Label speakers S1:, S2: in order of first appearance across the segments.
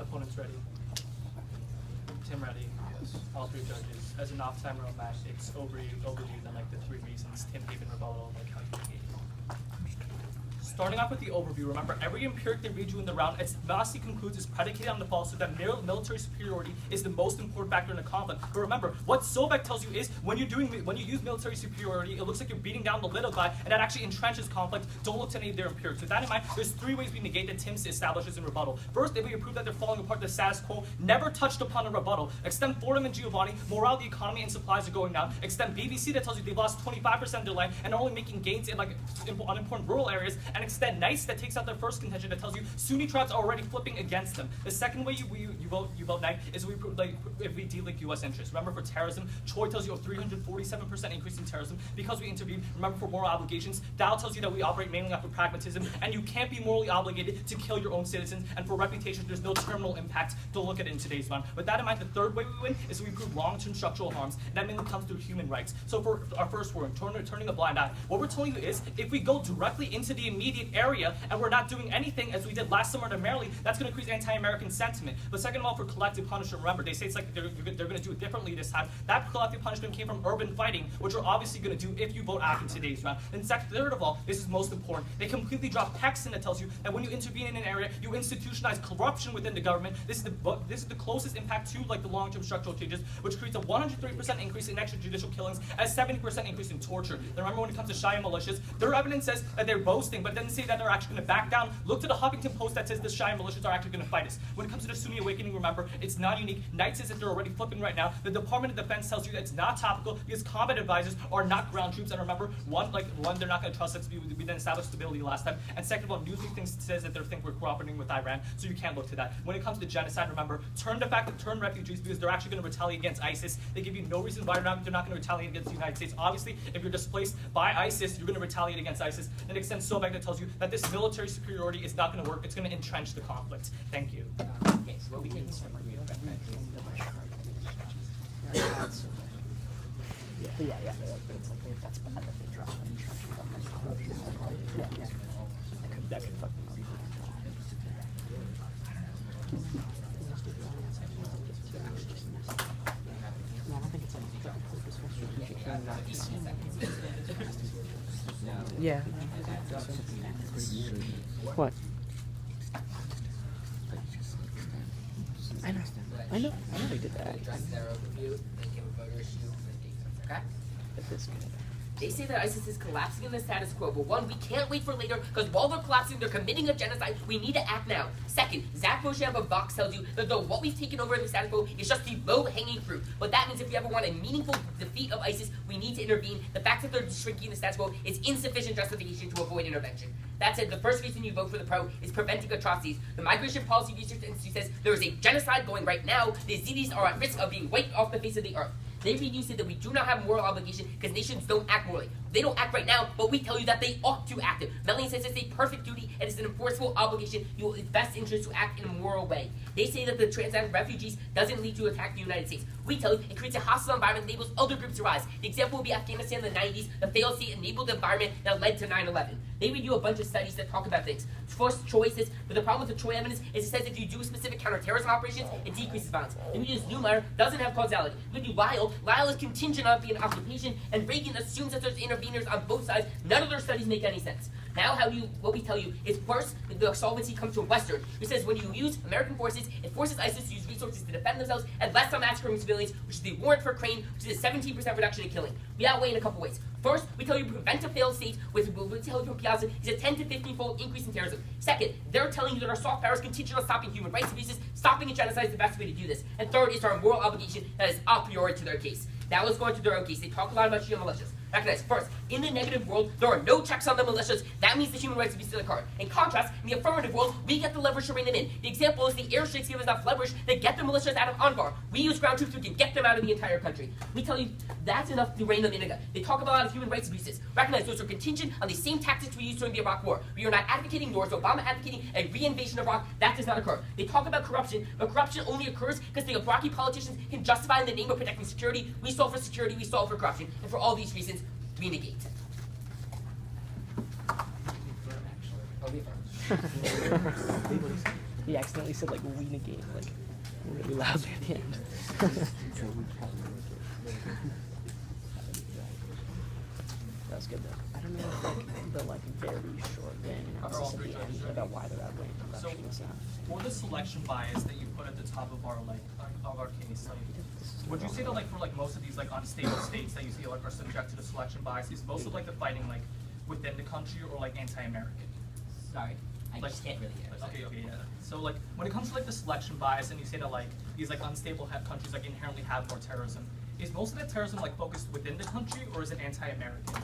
S1: Opponents ready? Tim ready? Yes. All three judges. As an off-time round match, it's overdue than like the 3 reasons Tim gave in rebuttal, like how you gave. Starting off with the overview, remember, every empiric they read you in the round, its mostly concludes is predicated on the falsehood that military superiority is the most important factor in a conflict. But remember, what Sobek tells you is when you use military superiority, it looks like you're beating down the little guy, and that actually entrenches conflict. Don't look to any of their empirics. With that in mind, there's 3 ways we negate that Tim establishes in rebuttal. First, if we prove that they're falling apart, the status quo never touched upon a rebuttal. Extend Fordham and Giovanni, morale, the economy, and supplies are going down. Extend BBC that tells you they've lost 25% of their land and are only making gains in like unimportant rural areas, and extend Nice that takes out their first contention that tells you Sunni tribes are already flipping against them. The second way you vote Nice is if we delink U.S. interests. Remember, for terrorism, Choi tells you a 347% increase in terrorism because we intervened. Remember, for moral obligations, Dow tells you that we operate mainly off of pragmatism, and you can't be morally obligated to kill your own citizens. And for reputation, there's no terminal impact. Don't look at it in today's round. With that in mind, the third way we win is we prove long-term structural harms, and that mainly comes through human rights. So for our first word, turning a blind eye, what we're telling you is if we go directly into the immediate area and we're not doing anything as we did last summer to Maryland, that's going to increase anti-American sentiment. But second of all, for collective punishment, remember, they say it's like they're going to do it differently this time. That collective punishment came from urban fighting, which we're obviously going to do if you vote ACT in today's round. And third of all, this is most important, they completely drop Paxton that tells you that when you intervene in an area, you institutionalize corruption within the government. This is the closest impact to like the long-term structural changes, which creates a 103% increase in extrajudicial killings, a 70% increase in torture. Then remember, when it comes to Shia militias, their evidence says that they're boasting, but it doesn't say that they're actually going to back down. Look to the Huffington Post that says the Shia militias are actually going to fight us. When it comes to the Sunni awakening, remember, it's not unique. Knight says that they're already flipping right now. The Department of Defense tells you that it's not topical because combat advisors are not ground troops. And remember, one, they're not going to trust us. We then established stability last time. And second of all, Newsweek says that they think we're cooperating with Iran, so you can't look to that. When it comes to genocide, remember, turn refugees because they're actually going to retaliate against ISIS. They give you no reason why they're not going to retaliate against the United States. Obviously, if you're displaced by ISIS, you're going to retaliate against ISIS. And it extends so back that tells you that this military superiority is not going to work. It's going to entrench the conflict. Thank you.
S2: Okay, so what we can
S3: That could fuck me up. No, I don't think it's anything. Yeah. What? I know they did that.
S2: Okay?
S3: But this guy.
S2: They say that ISIS is collapsing in the status quo, but one, we can't wait for later, because while they're collapsing, they're committing a genocide. We need to act now. Second, Zach Moshev of Vox tells you that what we've taken over in the status quo is just the low-hanging fruit. But that means if we ever want a meaningful defeat of ISIS, we need to intervene. The fact that they're shrinking the status quo is insufficient justification to avoid intervention. That said, the first reason you vote for the pro is preventing atrocities. The Migration Policy Research Institute says there is a genocide going right now. The Yazidis are at risk of being wiped off the face of the earth. They read you say that we do not have moral obligation because nations don't act morally. They don't act right now, but we tell you that they ought to act. Melanie says it's a perfect duty and it's an enforceable obligation. It's best interest to act in a moral way. They say that the transatlantic refugees doesn't lead to attack the United States. We tell you it creates a hostile environment that enables other groups to rise. The example would be Afghanistan in the 90s, the failed state enabled environment that led to 9/11. They read you a bunch of studies that talk about things. First, choices, but the problem with the Troy evidence is it says if you do specific counterterrorism operations, it decreases violence. Then we use Neumeyer, doesn't have causality. We do Lyle is contingent on being an occupation, and Reagan assumes that there's interveners on both sides. None of their studies make any sense. Now what we tell you is first, the solvency comes from Western, which says when you use American forces, it forces ISIS to use resources to defend themselves and less on massacring civilians, which is the warrant for Crane, which is a 17% reduction in killing. We outweigh in a couple ways. First, we tell you prevent a failed state with what we tell you from Piazza is a 10 to 15-fold increase in terrorism. Second, they're telling you that our soft power is contingent on stopping human rights abuses. Stopping a genocide is the best way to do this. And third is our moral obligation that is a priori to their case. Now let's go into their own case. They talk a lot about Shia militias. Recognize, first, in the negative world, there are no checks on the militias. That means the human rights abuses occur. In contrast, in the affirmative world, we get the leverage to rein them in. The example is the airstrikes give us enough leverage to get the militias out of Anbar. We use ground troops, we can get them out of the entire country. We tell you that's enough to rein them in. They talk about a lot of human rights abuses. Recognize those are contingent on the same tactics we used during the Iraq War. We are not advocating, nor is Obama advocating, a re-invasion of Iraq. That does not occur. They talk about corruption, but corruption only occurs because the Iraqi politicians can justify in the name of protecting security. We solve for security, we solve for corruption. And for all these reasons, we negate.
S3: He accidentally said like we negate like really loudly at the end. That was good though. I don't know if like the like very short vein analysis at the end about why they're that way.
S1: So for the selection bias that you put at the top of our case, like, would you say that like for like most of these like unstable states that you see like are subject to the selection bias, is most of like the fighting like within the country or like anti-American?
S2: Sorry, I
S1: Like-
S2: just can't really hear.
S1: Okay, yeah. So like when it comes to like the selection bias, and you say that like these like unstable countries like inherently have more terrorism, is most of that terrorism like focused within the country or is it anti-American?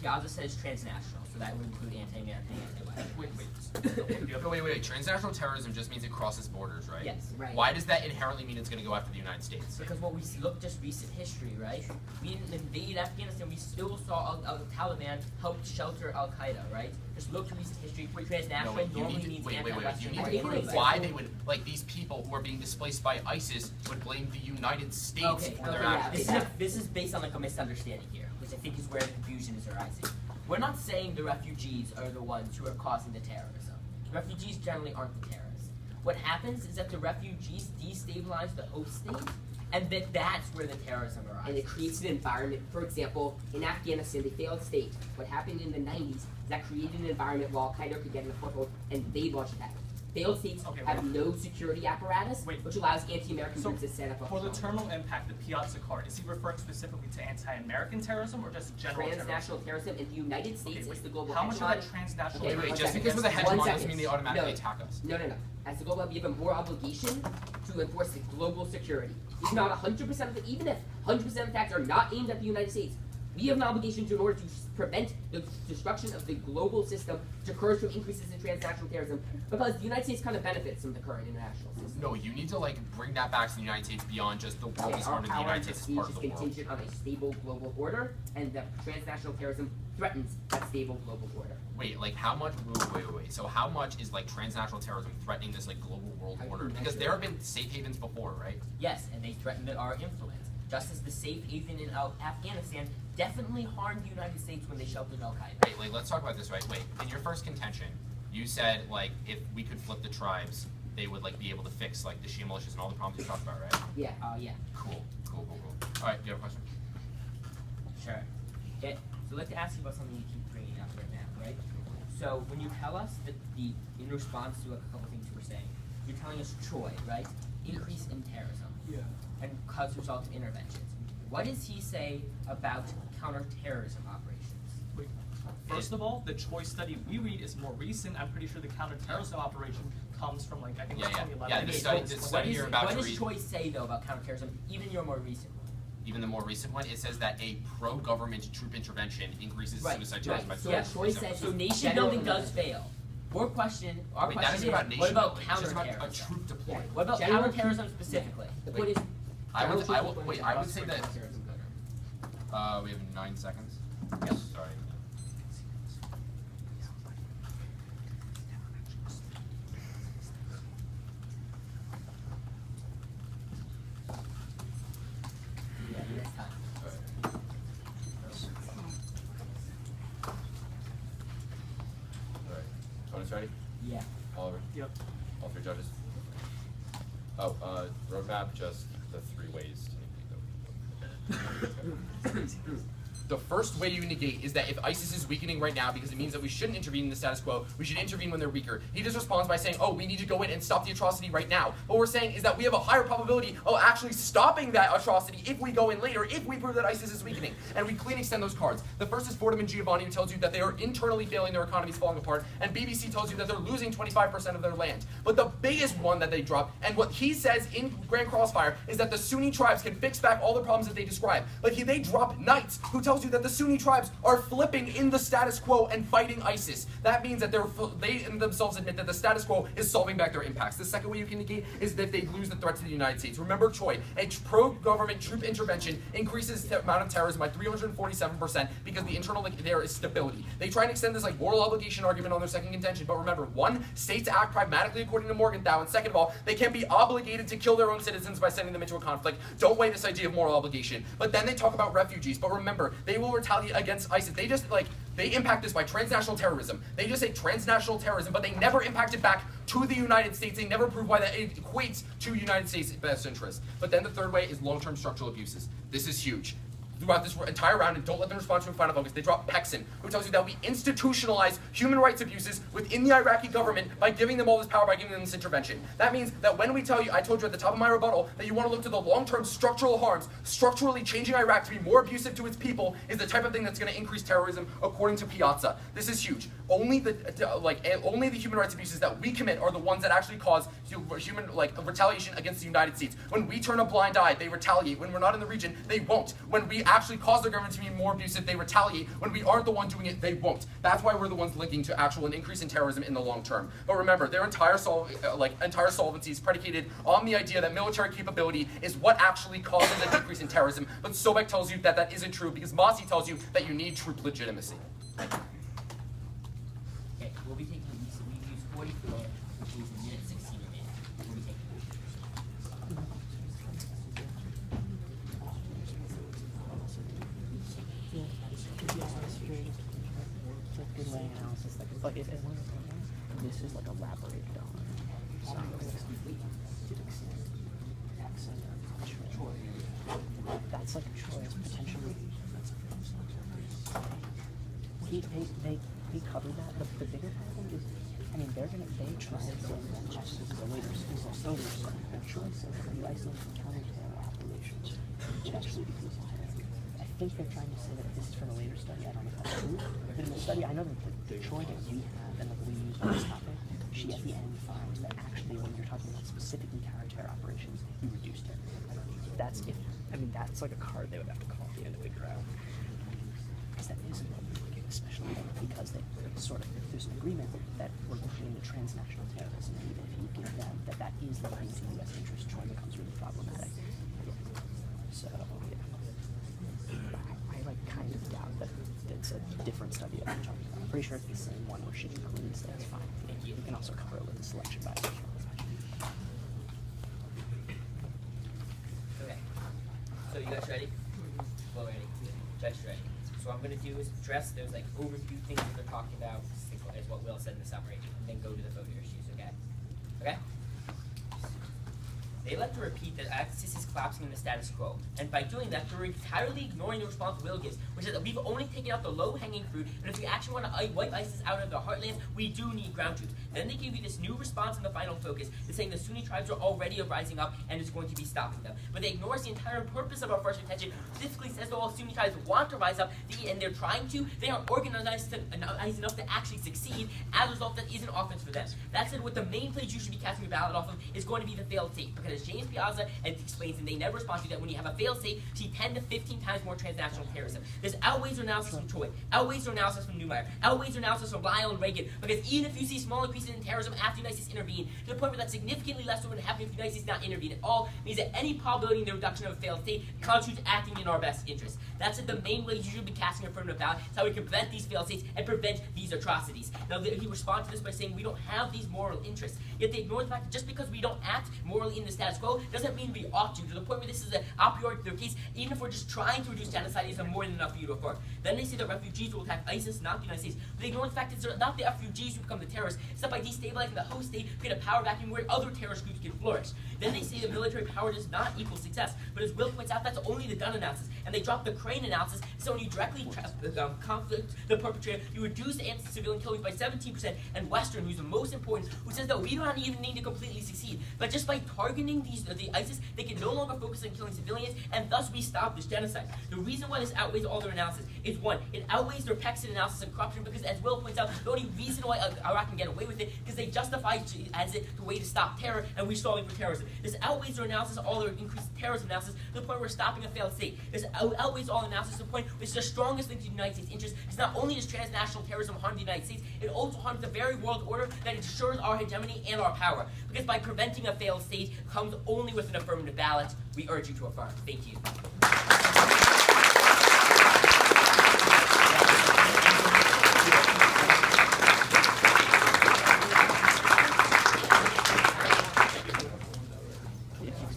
S2: Piazza says transnational, so that would include anti-American and anti-white.
S4: Wait. Transnational terrorism just means it crosses borders, right?
S2: Yes, right.
S4: Why does that inherently mean it's going to go after the United States?
S2: Because what we look just recent history, right? We didn't invade Afghanistan. We still saw Taliban helped shelter Al Qaeda, right? Just look to recent history. Transnational normally means
S4: Wait.
S2: anti-Western.
S4: You need to prove why they would, like these people who are being displaced by ISIS would blame the United States for their actions.
S2: This is based on like a misunderstanding here, which I think is where the confusion is arising. We're not saying the refugees are the ones who are causing the terrorism. Refugees generally aren't the terrorists. What happens is that the refugees destabilize the host state, and that's where the terrorism arises.
S5: And it creates an environment. For example, in Afghanistan, the failed state. What happened in the 90s is that created an environment where Al Qaeda could get in a foothold, and they launched attacks. Failed states have no security apparatus, which allows anti-American groups to set up a
S1: for the terminal impact, the Piazza card, is he referring specifically to anti-American terrorism or just general
S5: transnational terrorism in the United States is the global
S1: How much of
S5: hegemon.
S1: that transnational
S4: Wait,
S5: one
S4: just
S5: second.
S4: because we're the
S5: One
S4: hegemon
S5: second.
S4: doesn't mean they automatically
S5: No.
S4: attack us.
S5: No. As the global, we have a more obligation to enforce the global security. If not 100% of it, even if 100% of attacks are not aimed at the United States, we have an obligation to, in order to prevent the destruction of the global system, to curb from increases in transnational terrorism, because the United States kind of benefits from the current international system.
S4: No, you need to like bring that back to the United States beyond just the world is
S5: Our
S4: harder than the
S5: power
S4: United
S5: and
S4: States is part
S5: prestige
S4: of
S5: is
S4: the world.
S5: contingent on a stable global order, and that transnational terrorism threatens that stable global order.
S4: Wait, like how much? Wait. So how much is like transnational terrorism threatening this like global world order? Because there have been safe havens before, right?
S2: Yes, and they threatened our influence. Just as the safe haven in Afghanistan definitely harmed the United States when they sheltered Al Qaeda.
S4: Wait, like let's talk about this, right? Wait, in your first contention, you said like if we could flip the tribes, they would like be able to fix like the Shia militias and all the problems you talked about, right?
S5: Yeah.
S2: Yeah.
S4: Cool. All right, do you have a question?
S2: Sure. Okay, so I'd like to ask you about something you keep bringing up right now, right? So when you tell us that in response to a couple things we're saying, you're telling us Troy, right? Increase in terrorism.
S1: Yeah.
S2: And cause result of interventions. What does he say about counterterrorism operations?
S1: First of all, the choice study we read is more recent. I'm pretty sure the counterterrorism operation comes from like I think it's 2011.
S4: Yeah, the study you're about to read.
S2: What does Troy say though about counterterrorism, even your more recent one?
S4: Even the more recent one, it says that a pro-government troop intervention increases suicide terrorism by
S5: So
S4: 30%.
S5: Troy says
S2: So nation building does fail. Our question
S4: That
S2: is,
S4: isn't about nation
S2: what about
S4: building, it's just about a
S2: counterterrorism?
S4: troop deployment.
S2: What about
S5: General
S2: counterterrorism specifically?
S5: The point is,
S4: I would
S5: general
S4: say that we have 9 seconds.
S1: Yep.
S4: Sorry.
S2: Yeah, next time.
S4: All right. Tony's ready?
S2: Yeah.
S4: Oliver?
S1: Yep.
S4: All 3 judges? Roadmap, just the 3 ways to negate them. The first way you negate is that if ISIS is weakening right now because it means that we shouldn't intervene in the status quo, we should intervene when they're weaker. He just responds by saying, oh, we need to go in and stop the atrocity right now. What we're saying is that we have a higher probability of actually stopping that atrocity if we go in later, if we prove that ISIS is weakening. And we clean extend those cards. The first is Fordham and Giovanni, who tells you that they are internally failing, their economies falling apart, and BBC tells you that they're losing 25% of their land. But the biggest one that they drop, and what he says in Grand Crossfire, is that the Sunni tribes can fix back all the problems that they describe. But they drop Knights, who tells you that the Sunni tribes are flipping in the status quo and fighting ISIS. That means that they themselves admit that the status quo is solving back their impacts. The second way you can negate is that they lose the threat to the United States. Remember Troy, a pro-government troop intervention increases the amount of terrorism by 347% because the internal there is stability. They try and extend this moral obligation argument on their second contention, but remember, 1, states act pragmatically according to Morgenthau, and second of all, they can be obligated to kill their own citizens by sending them into a conflict. Don't weigh this idea of moral obligation. But then they talk about refugees, but remember, they will retaliate against ISIS. They just they impact this by transnational terrorism. They just say transnational terrorism, but they never impact it back to the United States. They never prove why that it equates to United States' best interest. But then the third way is long-term structural abuses. This is huge. Throughout this entire round, and don't let them respond to a final focus, they drop Pexin, who tells you that we institutionalize human rights abuses within the Iraqi government by giving them all this power, by giving them this intervention. That means that when we tell you, I told you at the top of my rebuttal, that you want to look to the long-term structural harms, structurally changing Iraq to be more abusive to its people is the type of thing that's going to increase terrorism, according to Piazza. This is huge. Only the human rights abuses that we commit are the ones that actually cause human retaliation against the United States. When we turn a blind eye, they retaliate. When we're not in the region, they won't. When we actually cause their government to be more abusive, they retaliate. When we aren't the one doing it, they won't. That's why we're the ones linking to an increase in terrorism in the long term. But remember, their entire solvency is predicated on the idea that military capability is what actually causes a decrease in terrorism. But Sobek tells you that that isn't true because Masi tells you that you need troop legitimacy.
S5: Okay, we'll be taking we use 44, which is a minute 16 a minute. We'll be taking
S3: Good laying analysis, this is elaborated on. So, that's choice potentially. He covered that. The bigger problem is, they try to say that just as a later choice of the Iceland counter-terror operations, which actually becomes I think they're trying to say that this is from a later study. I don't know if that's true. But in the study, I know that the Troy that we have and that we use on this topic, she at the end finds that actually when you're talking about specifically counter-terror operations, you reduce terror. That's that's a card they would have to call at the end to figure out. Because that is especially because there's an agreement that we're looking into transnational terrorism, and even if you give them that is the line to U.S. interest, Troy becomes really problematic. So, yeah. I kind of doubt that it's a different study that I'm talking about. I'm pretty sure it's the same one where she includes that's fine. You can also cover it with the selection bias.
S5: Okay. So you guys ready? Well, ready. Judge ready. So what I'm going to do is address those overview things that they're talking about, as what Will said in the summary, and then go to the voter issues, okay? Okay? They like to repeat that ISIS is collapsing in the status quo, and by doing that, they're entirely ignoring the response Will gives, which is that we've only taken out the low-hanging fruit, and if we actually want to wipe ISIS out of the heartlands, we do need ground troops. Then they give you this new response in the final focus, that's saying the Sunni tribes are already rising up and is going to be stopping them. But they ignores the entire purpose of our first intention, specifically says that all Sunni tribes want to rise up, and they're trying to, they aren't organized enough to actually succeed. As a result, that is an offense for them. That said, what the main place you should be casting your ballot off of is going to be the failed state, because James Piazza explains, and they never respond to that, when you have a failed state, you see 10 to 15 times more transnational terrorism. This outweighs their analysis from Troy, outweighs their analysis from Neumeyer, outweighs their analysis from Lyle and Reagan, because even if you see small increases in terrorism after the United States intervene, to the point where that's significantly less than what would happen if the United States not intervene at all, means that any probability in the reduction of a failed state constitutes acting in our best interest. That's the main way you should be casting an affirmative ballot. It's how we can prevent these failed states and prevent these atrocities. Now, he responds to this by saying we don't have these moral interests, yet they ignore the fact that just because we don't act morally in the status quo doesn't mean we ought to the point where this is an a priori to their case. Even if we're just trying to reduce genocide, it's more than enough for you to afford. Then they say that refugees will attack ISIS, not the United States. But they ignore the fact that it's not the refugees who become the terrorists. It's that by destabilizing the host state, create a power vacuum where other terrorist groups can flourish. Then they say that military power does not equal success. But as Will points out, that's only the gun analysis. And they drop the Crane analysis. So when you directly conflict the perpetrator, you reduce anti-civilian killings by 17%. And Western, who's the most important, who says that we don't even need to completely succeed. But just by targeting the ISIS, they can no longer focus on killing civilians, and thus we stop this genocide. The reason why this outweighs all their analysis is, one, it outweighs their Pexin analysis and corruption, because as Will points out, the only reason why Iraq can get away with it because they justify as it the way to stop terror, and we're solving for terrorism. This outweighs their analysis, all their increased terrorism analysis, to the point where we're stopping a failed state. This outweighs all analysis to the point where it's the strongest link to the United States' interest. It's not only does transnational terrorism harm the United States, it also harms the very world order that ensures our hegemony and our power. Because by preventing a failed state comes only with an affirmative ballot. We urge you to affirm. Thank you.